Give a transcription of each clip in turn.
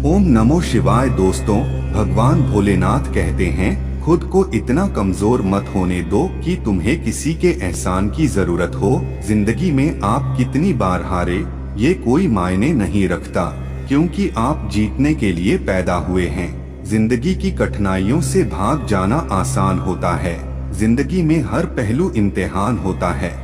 ओम नमो शिवाय। दोस्तों, भगवान भोलेनाथ कहते हैं, खुद को इतना कमजोर मत होने दो कि तुम्हें किसी के एहसान की जरूरत हो। जिंदगी में आप कितनी बार हारे ये कोई मायने नहीं रखता, क्योंकि आप जीतने के लिए पैदा हुए हैं। जिंदगी की कठिनाइयों से भाग जाना आसान होता है। जिंदगी में हर पहलू इम्तिहान होता है।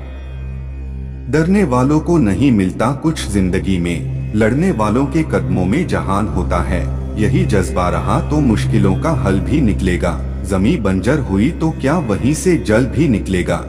डरने वालों को नहीं मिलता कुछ जिंदगी में, लड़ने वालों के कदमों में जहान होता है। यही जज्बा रहा तो मुश्किलों का हल भी निकलेगा। जमीन बंजर हुई तो क्या वहीं से जल भी निकलेगा।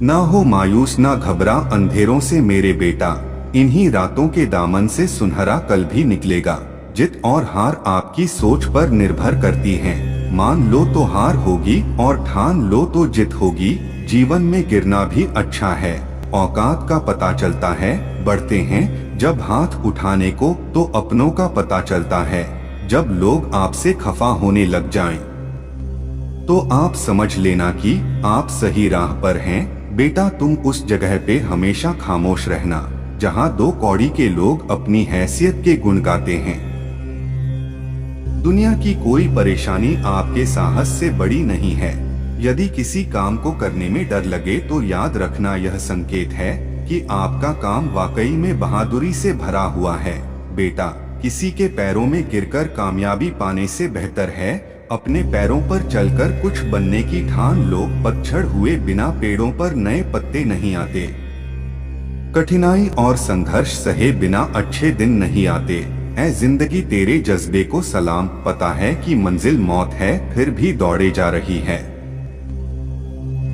ना हो मायूस ना घबरा अंधेरों से मेरे बेटा, इन्हीं रातों के दामन से सुनहरा कल भी निकलेगा। जित और हार आपकी सोच पर निर्भर करती है। मान लो तो हार होगी और ठान लो तो जित होगी। जीवन में गिरना भी अच्छा है, औकात का पता चलता है। बढ़ते हैं जब हाथ उठाने को तो अपनों का पता चलता है। जब लोग आपसे खफा होने लग जाएं, तो आप समझ लेना कि आप सही राह पर हैं। बेटा, तुम उस जगह पे हमेशा खामोश रहना जहां दो कौड़ी के लोग अपनी हैसियत के गुण गाते हैं। दुनिया की कोई परेशानी आपके साहस से बड़ी नहीं है। यदि किसी काम को करने में डर लगे तो याद रखना यह संकेत है कि आपका काम वाकई में बहादुरी से भरा हुआ है। बेटा, किसी के पैरों में गिरकर कामयाबी पाने से बेहतर है अपने पैरों पर चलकर कुछ बनने की ठान लो। पतझड़ हुए बिना पेड़ों पर नए पत्ते नहीं आते। कठिनाई और संघर्ष सहे बिना अच्छे दिन नहीं आते। ऐ जिंदगी तेरे जज्बे को सलाम। पता है कि मंजिल मौत है, फिर भी दौड़े जा रही है।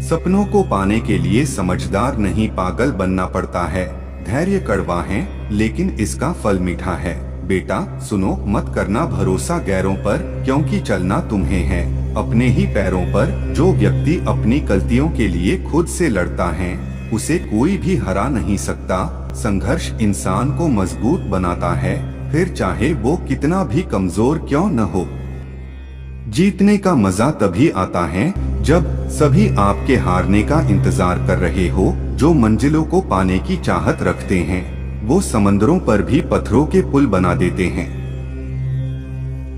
सपनों को पाने के लिए समझदार नहीं पागल बनना पड़ता है। धैर्य कड़वा है लेकिन इसका फल मीठा है। बेटा सुनो, मत करना भरोसा गैरों पर, क्योंकि चलना तुम्हें है अपने ही पैरों पर। जो व्यक्ति अपनी गलतियों के लिए खुद से लड़ता है उसे कोई भी हरा नहीं सकता। संघर्ष इंसान को मजबूत बनाता है, फिर चाहे वो कितना भी कमजोर क्यों न हो। जीतने का मजा तभी आता है जब सभी आपके हारने का इंतजार कर रहे हो। जो मंजिलों को पाने की चाहत रखते हैं वो समंदरों पर भी पत्थरों के पुल बना देते हैं।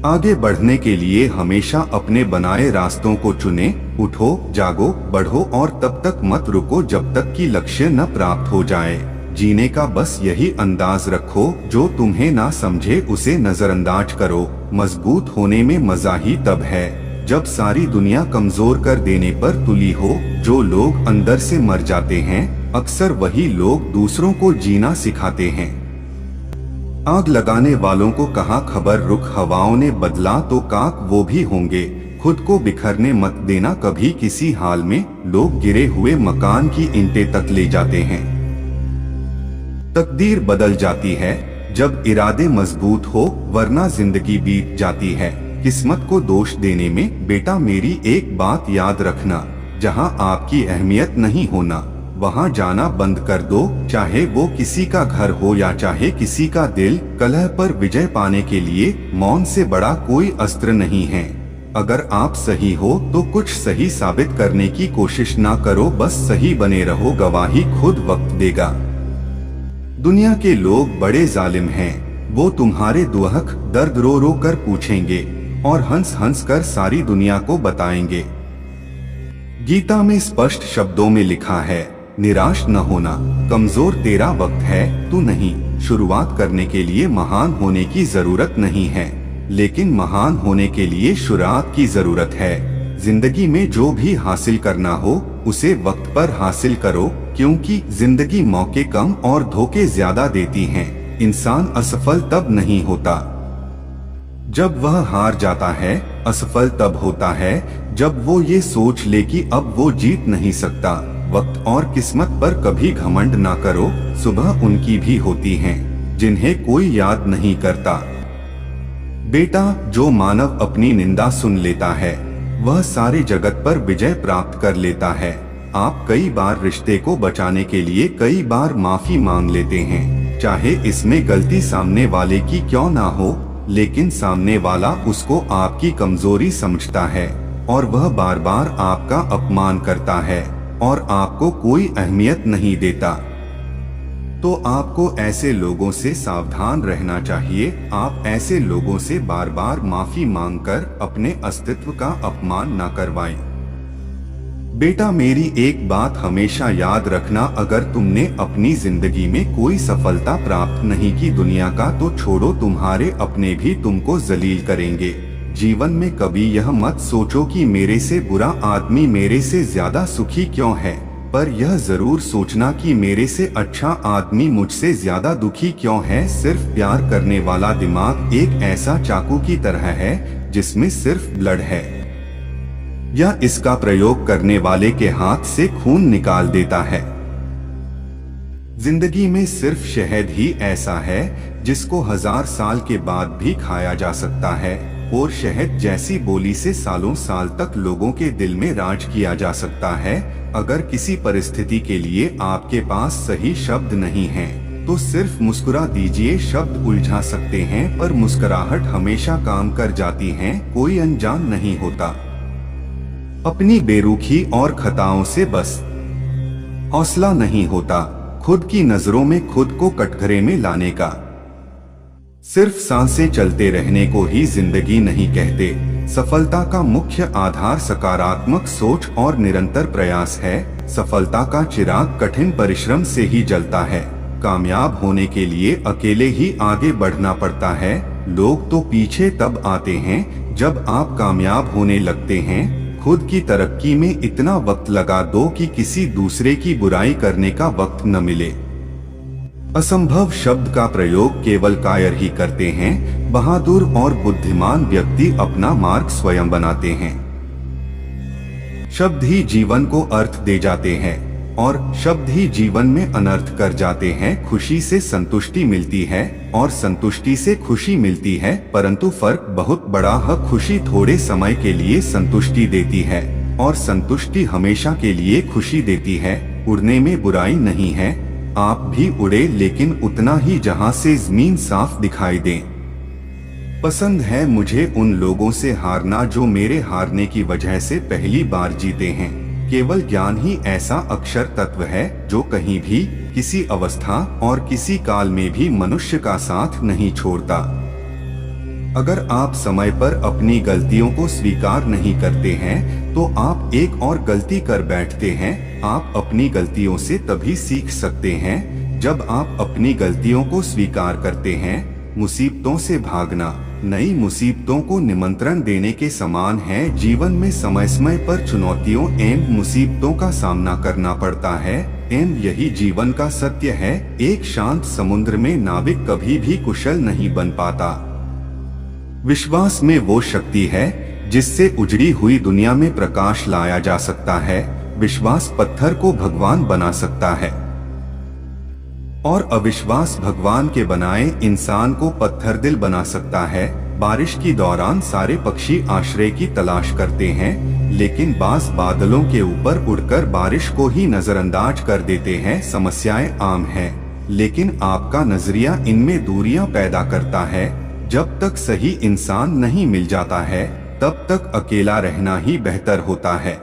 आगे बढ़ने के लिए हमेशा अपने बनाए रास्तों को चुने। उठो, जागो, बढ़ो और तब तक मत रुको जब तक कि लक्ष्य न प्राप्त हो जाए। जीने का बस यही अंदाज रखो, जो तुम्हें ना समझे उसे नजरअंदाज करो। मजबूत होने में मजा ही तब है जब सारी दुनिया कमजोर कर देने पर तुली हो। जो लोग अंदर से मर जाते हैं अक्सर वही लोग दूसरों को जीना सिखाते हैं। आग लगाने वालों को कहा खबर, रुख हवाओं ने बदला तो काक वो भी होंगे। खुद को बिखरने मत देना कभी किसी हाल में। लोग गिरे हुए मकान की ईंटें तक ले जाते हैं। तकदीर बदल जाती है जब इरादे मजबूत हो, वरना जिंदगी बीत जाती है किस्मत को दोष देने में। बेटा मेरी एक बात याद रखना, जहां आपकी अहमियत नहीं होना वहां जाना बंद कर दो। चाहे वो किसी का घर हो या चाहे किसी का दिल। कलह पर विजय पाने के लिए मौन से बड़ा कोई अस्त्र नहीं है। अगर आप सही हो तो कुछ सही साबित करने की कोशिश ना करो, बस सही बने रहो। गवाही खुद वक्त देगा। दुनिया के लोग बड़े जालिम हैं, वो तुम्हारे दुहक दर्द रो रो कर पूछेंगे और हंस हंस कर सारी दुनिया को बताएंगे। गीता में स्पष्ट शब्दों में लिखा है, निराश न होना, कमजोर तेरा वक्त है तू नहीं। शुरुआत करने के लिए महान होने की जरूरत नहीं है, लेकिन महान होने के लिए शुरुआत की जरूरत है। जिंदगी में जो भी हासिल करना हो उसे वक्त पर हासिल करो, क्योंकि जिंदगी मौके कम और धोखे ज्यादा देती है। इंसान असफल तब नहीं होता जब वह हार जाता है, असफल तब होता है जब वो ये सोच ले कि अब वो जीत नहीं सकता। वक्त और किस्मत पर कभी घमंड ना करो, सुबह उनकी भी होती हैं जिन्हें कोई याद नहीं करता। बेटा, जो मानव अपनी निंदा सुन लेता है वह सारे जगत पर विजय प्राप्त कर लेता है। आप कई बार रिश्ते को बचाने के लिए कई बार माफी मांग लेते हैं, चाहे इसमें गलती सामने वाले की क्यों ना हो, लेकिन सामने वाला उसको आपकी कमजोरी समझता है और वह बार बार आपका अपमान करता है और आपको कोई अहमियत नहीं देता। तो आपको ऐसे लोगों से सावधान रहना चाहिए। आप ऐसे लोगों से बार बार माफी मांगकर अपने अस्तित्व का अपमान न करवाएं। बेटा, मेरी एक बात हमेशा याद रखना, अगर तुमने अपनी जिंदगी में कोई सफलता प्राप्त नहीं की दुनिया का तो छोड़ो, तुम्हारे अपने भी तुमको जलील करेंगे। जीवन में कभी यह मत सोचो कि मेरे से बुरा आदमी मेरे से ज्यादा सुखी क्यों है, पर यह जरूर सोचना कि मेरे से अच्छा आदमी मुझसे ज्यादा दुखी क्यों है। सिर्फ प्यार करने वाला दिमाग एक ऐसा चाकू की तरह है जिसमें सिर्फ ब्लड है, या इसका प्रयोग करने वाले के हाथ से खून निकाल देता है। जिंदगी में सिर्फ शहद ही ऐसा है जिसको 1000 साल के बाद भी खाया जा सकता है, और शहद जैसी बोली से सालों साल तक लोगों के दिल में राज किया जा सकता है। अगर किसी परिस्थिति के लिए आपके पास सही शब्द नहीं है तो सिर्फ मुस्कुरा दीजिए। शब्द उलझा सकते हैं पर मुस्कुराहट हमेशा काम कर जाती है। कोई अनजान नहीं होता। अपनी बेरुखी और खताओं से बस हौसला नहीं होता, खुद की नजरों में खुद को कटघरे में लाने का। सिर्फ सांसें चलते रहने को ही जिंदगी नहीं कहते। सफलता का मुख्य आधार सकारात्मक सोच और निरंतर प्रयास है। सफलता का चिराग कठिन परिश्रम से ही जलता है। कामयाब होने के लिए अकेले ही आगे बढ़ना पड़ता है। लोग तो पीछे तब आते हैं जब आप कामयाब होने लगते हैं। खुद की तरक्की में इतना वक्त लगा दो कि किसी दूसरे की बुराई करने का वक्त न मिले। असंभव शब्द का प्रयोग केवल कायर ही करते हैं। बहादुर और बुद्धिमान व्यक्ति अपना मार्ग स्वयं बनाते हैं। शब्द ही जीवन को अर्थ दे जाते हैं और शब्द ही जीवन में अनर्थ कर जाते हैं। खुशी से संतुष्टि मिलती है और संतुष्टि से खुशी मिलती है, परंतु फर्क बहुत बड़ा है। खुशी थोड़े समय के लिए संतुष्टि देती है और संतुष्टि हमेशा के लिए खुशी देती है। उड़ने में बुराई नहीं है, आप भी उड़े, लेकिन उतना ही जहां से जमीन साफ दिखाई दे। पसंद है मुझे उन लोगों से हारना जो मेरे हारने की वजह से पहली बार जीते हैं। केवल ज्ञान ही ऐसा अक्षर तत्व है जो कहीं भी, किसी अवस्था और किसी काल में भी मनुष्य का साथ नहीं छोड़ता। अगर आप समय पर अपनी गलतियों को स्वीकार नहीं करते हैं तो आप एक और गलती कर बैठते हैं। आप अपनी गलतियों से तभी सीख सकते हैं जब आप अपनी गलतियों को स्वीकार करते हैं। मुसीबतों से भागना नई मुसीबतों को निमंत्रण देने के समान है। जीवन में समय समय पर चुनौतियों एवं मुसीबतों का सामना करना पड़ता है एवं यही जीवन का सत्य है। एक शांत समुद्र में नाविक कभी भी कुशल नहीं बन पाता। विश्वास में वो शक्ति है जिससे उजड़ी हुई दुनिया में प्रकाश लाया जा सकता है। विश्वास पत्थर को भगवान बना सकता है और अविश्वास भगवान के बनाए इंसान को पत्थर दिल बना सकता है। बारिश के दौरान सारे पक्षी आश्रय की तलाश करते हैं, लेकिन बास बादलों के ऊपर उड़कर बारिश को ही नजरअंदाज कर देते हैं। समस्याएं आम हैं, लेकिन आपका नजरिया इनमें दूरियां पैदा करता है। जब तक सही इंसान नहीं मिल जाता है तब तक अकेला रहना ही बेहतर होता है।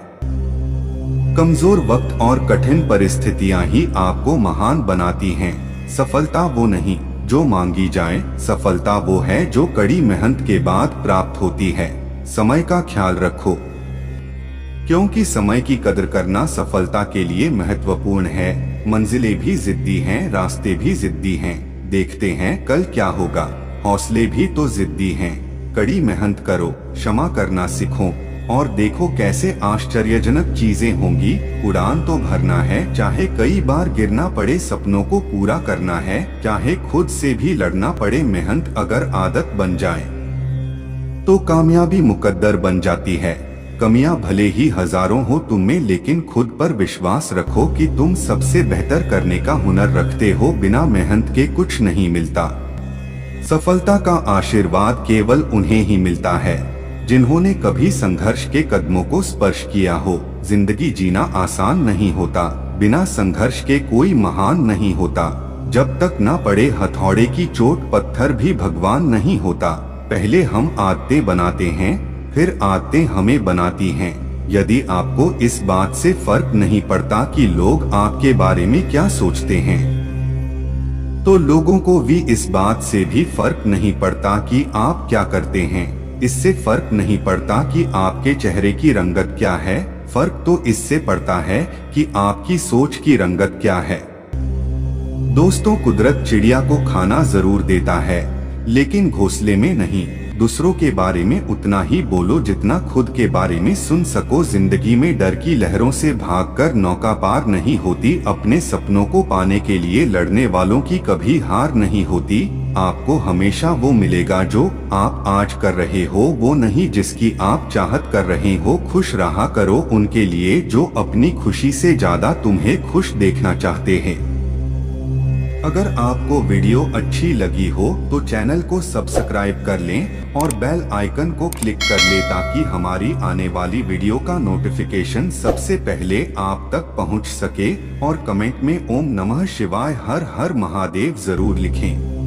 कमजोर वक्त और कठिन परिस्थितियां ही आपको महान बनाती हैं। सफलता वो नहीं जो मांगी जाए, सफलता वो है जो कड़ी मेहनत के बाद प्राप्त होती है। समय का ख्याल रखो, क्योंकि समय की कदर करना सफलता के लिए महत्वपूर्ण है। मंजिलें भी जिद्दी हैं, रास्ते भी जिद्दी हैं। देखते हैं कल क्या होगा। हौसले भी तो जिद्दी हैं। कड़ी मेहनत करो, क्षमा करना सीखो और देखो कैसे आश्चर्यजनक चीजें होंगी। उड़ान तो भरना है, चाहे कई बार गिरना पड़े। सपनों को पूरा करना है, चाहे खुद से भी लड़ना पड़े। मेहनत अगर आदत बन जाए तो कामयाबी मुकद्दर बन जाती है। कमियां भले ही हजारों हो तुम में, लेकिन खुद पर विश्वास रखो कि तुम सबसे बेहतर करने का हुनर रखते हो। बिना मेहनत के कुछ नहीं मिलता। सफलता का आशीर्वाद केवल उन्हें ही मिलता है जिन्होंने कभी संघर्ष के कदमों को स्पर्श किया हो। जिंदगी जीना आसान नहीं होता, बिना संघर्ष के कोई महान नहीं होता। जब तक न पड़े हथौड़े की चोट, पत्थर भी भगवान नहीं होता। पहले हम आदतें बनाते हैं, फिर आदतें हमें बनाती हैं। यदि आपको इस बात से फर्क नहीं पड़ता कि लोग आपके बारे में क्या सोचते हैं, तो लोगों को भी इस बात से भी फर्क नहीं पड़ता कि आप क्या करते हैं। इससे फर्क नहीं पड़ता कि आपके चेहरे की रंगत क्या है, फर्क तो इससे पड़ता है कि आपकी सोच की रंगत क्या है। दोस्तों, कुदरत चिड़िया को खाना जरूर देता है, लेकिन घोंसले में नहीं। दूसरों के बारे में उतना ही बोलो जितना खुद के बारे में सुन सको। जिंदगी में डर की लहरों से भागकर नौका पार नहीं होती। अपने सपनों को पाने के लिए लड़ने वालों की कभी हार नहीं होती। आपको हमेशा वो मिलेगा जो आप आज कर रहे हो, वो नहीं जिसकी आप चाहत कर रहे हो। खुश रहा करो उनके लिए जो अपनी खुशी से ज्यादा तुम्हें खुश देखना चाहते हैं। अगर आपको वीडियो अच्छी लगी हो तो चैनल को सब्सक्राइब कर लें और बेल आइकन को क्लिक कर लें ताकि हमारी आने वाली वीडियो का नोटिफिकेशन सबसे पहले आप तक पहुंच सके। और कमेंट में ओम नमः शिवाय हर हर महादेव जरूर लिखें।